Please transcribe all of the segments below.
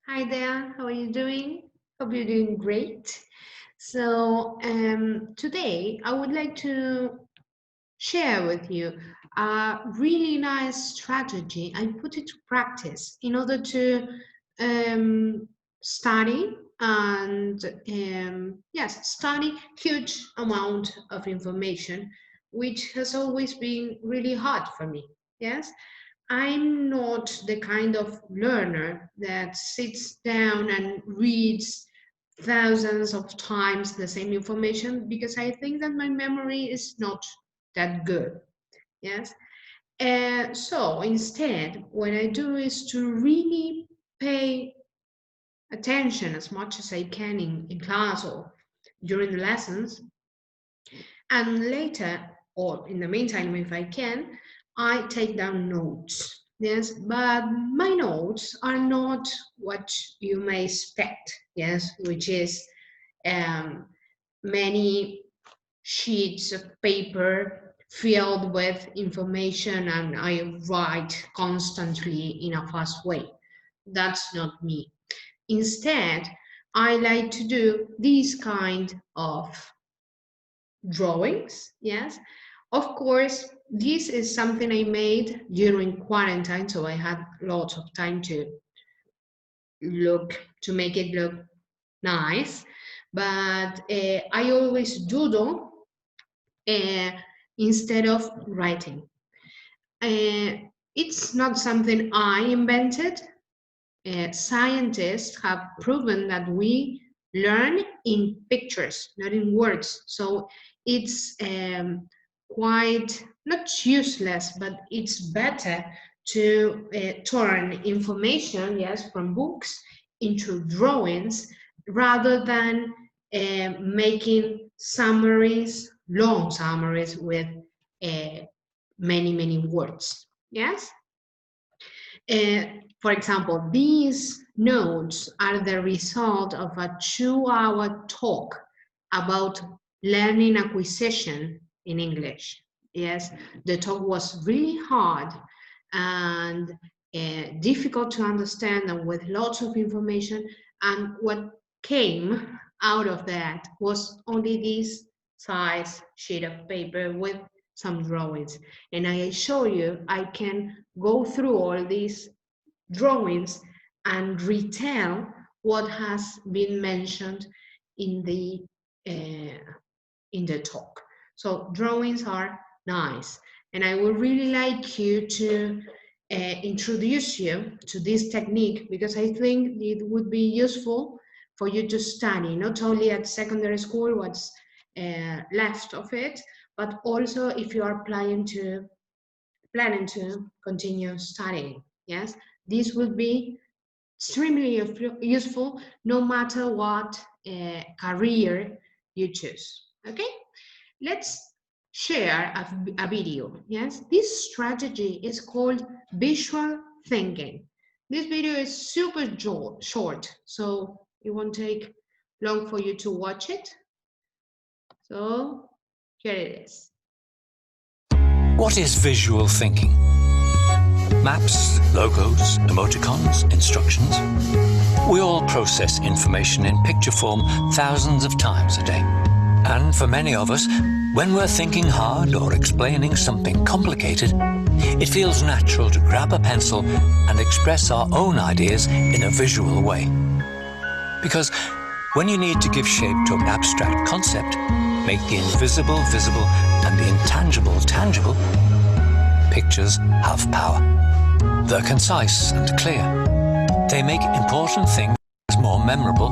Hi there, how are you doing? Hope you're doing great. Today I would like to share with you a really nice strategy. I put it to practice in order to um, study and study huge amount of information, which has always been really hard for me. Yes, I'm not the kind of learner that sits down and reads thousands of times the same information because I think that my memory is not that good. Yes. So instead, what I do is to really pay attention as much as I can in class or during the lessons. And later, or in the meantime, if I can, I take down notes. Yes, but my notes are not what you may expect. Yes, which is um, many sheets of paper filled with information and I write constantly in a fast way. That's not me. Instead, I like to do these kind of drawings. Yes, of course, this is something I made during quarantine, so I had lots of time to make it look nice. But I always doodle uh, instead of writing. It's not something I invented. Scientists have proven that we learn in pictures, not in words. So it's quite not useless, but it's better to turn information, yes, from books into drawings rather than making summaries, long summaries with uh, many words. Yes. Uh, for example, these notes are the result of a 2-hour talk about learning acquisition in English. Yes, the talk was really hard and difficult to understand and with lots of information. And what came out of that was only this size sheet of paper with some drawings. And I assure you, I can go through all these drawings and retell what has been mentioned in the uh, in the talk. So drawings are nice, and I would really like you to introduce you to this technique because I think it would be useful for you to study not only at secondary school what's left of it, but also if you are planning to continue studying. Yes, this will be extremely useful no matter what career you choose. Okay, let's share a video. Yes, this strategy is called visual thinking. This video is super short, so it won't take long for you to watch it. So here it is. What is visual thinking? Maps, logos, emoticons, instructions. We all process information in picture form thousands of times a day. And for many of us, when we're thinking hard or explaining something complicated, it feels natural to grab a pencil and express our own ideas in a visual way. Because when you need to give shape to an abstract concept, make the invisible visible and the intangible tangible, pictures have power. They're concise and clear. They make important things more memorable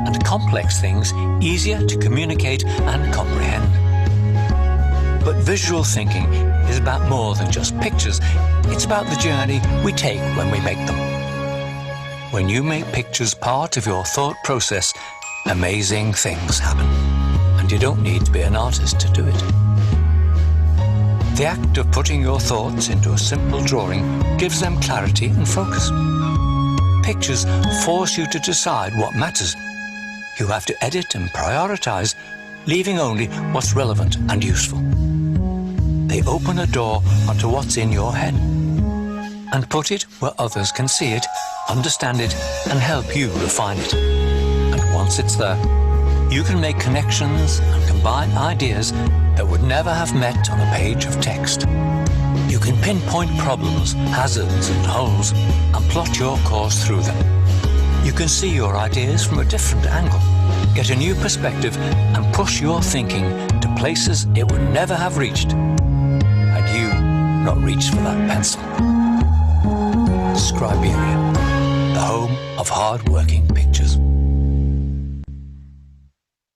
and complex things easier to communicate and comprehend. But visual thinking is about more than just pictures. It's about the journey we take when we make them. When you make pictures part of your thought process, amazing things happen. And you don't need to be an artist to do it. The act of putting your thoughts into a simple drawing gives them clarity and focus. Pictures force you to decide what matters. You have to edit and prioritize, leaving only what's relevant and useful. They open a door onto what's in your head and put it where others can see it understand it, and help you refine it. And once it's there, you can make connections and combine ideas that would never have met on a page of text. You can pinpoint problems, hazards and holes and plot your course through them. You can see your ideas from a different angle, get a new perspective and push your thinking to places it would never have reached had you not reached for that pencil. Scriberia, the home of hard-working pictures.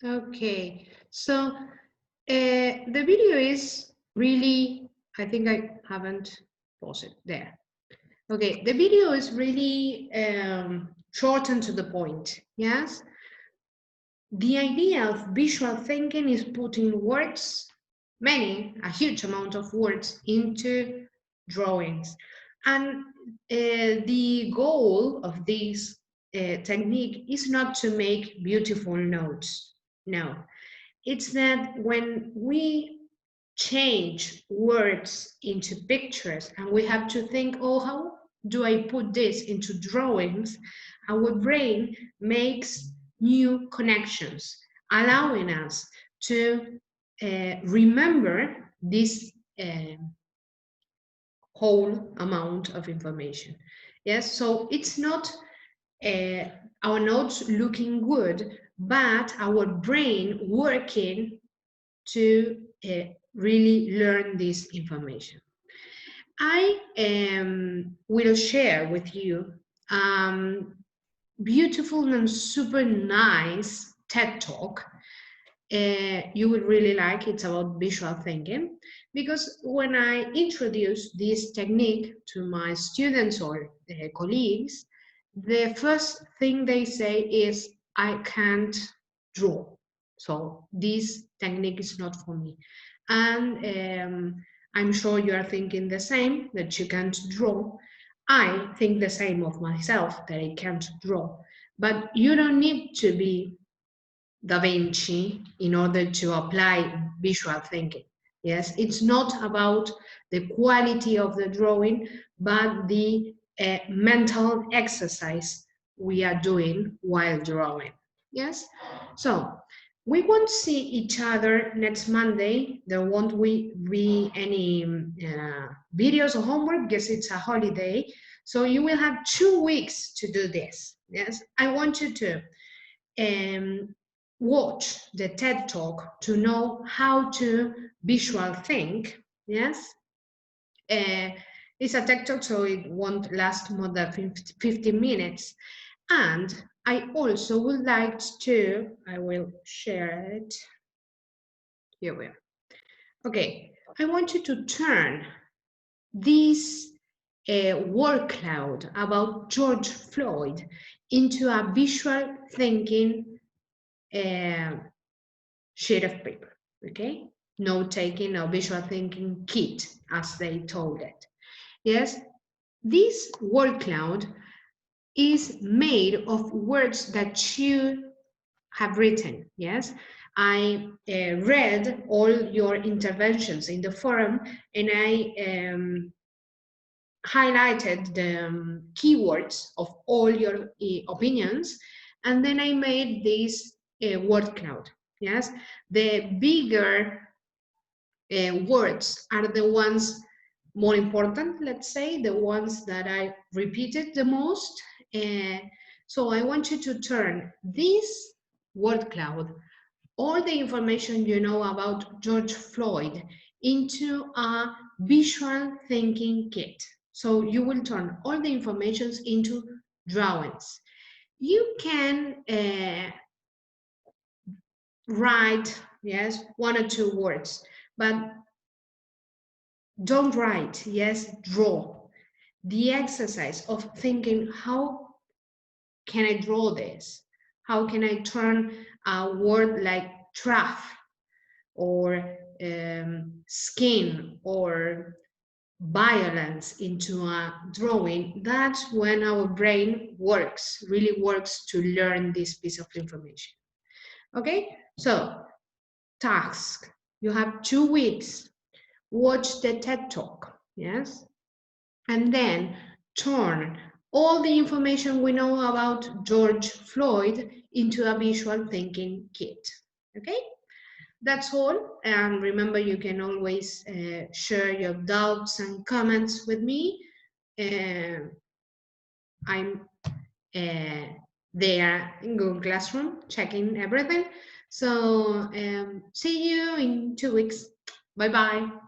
Okay, so the video is really, I think I haven't paused it there. Okay, the video is really short and to the point, yes? The idea of visual thinking is putting words, a huge amount of words into drawings. And the goal of this technique is not to make beautiful notes, no. It's that when we change words into pictures and we have to think, oh, how do I put this into drawings? Our brain makes new connections, allowing us to remember this whole amount of information. Yes, so it's not our notes looking good, but our brain working to really learn this information. I will share with you beautiful and super nice TED Talk. You will really like. It's about visual thinking, because when I introduce this technique to my students or colleagues, the first thing they say is, I can't draw, so this technique is not for me. And I'm sure you are thinking the same, that you can't draw. I think the same of myself, that I can't draw. But you don't need to be Da Vinci in order to apply visual thinking. Yes, it's not about the quality of the drawing, but the mental exercise we are doing while drawing. Yes, so we won't see each other next Monday. There won't be any videos or homework because it's a holiday. So you will have 2 weeks to do this. Yes, I want you to watch the TED Talk to know how to visual think. Yes, it's a TED Talk, so it won't last more than 50 minutes. And I also would like to, I will share it. Here we are. Okay, I want you to turn this word cloud about George Floyd into a visual thinking sheet of paper, okay? Note-taking or visual thinking kit, as they told it. Yes, this word cloud is made of words that you have written. Yes, I read all your interventions in the forum, and I highlighted the keywords of all your opinions, and then I made this word cloud. Yes, the bigger words are the ones more important, let's say, the ones that I repeated the most. So I want you to turn this word cloud, all the information you know about George Floyd, into a visual thinking kit. So you will turn all the information into drawings. You can write, yes, 1 or 2 words, but don't write, yes, draw. The exercise of thinking, how can I draw this? How can I turn a word like trough or skin or violence into a drawing? That's when our brain works, really works to learn this piece of information. Okay, so task, you have 2 weeks. Watch the TED Talk, yes? And then turn all the information we know about George Floyd into a visual thinking kit. Okay, that's all. And remember, you can always share your doubts and comments with me. I'm there in Google Classroom checking everything. So see you in 2 weeks. Bye bye.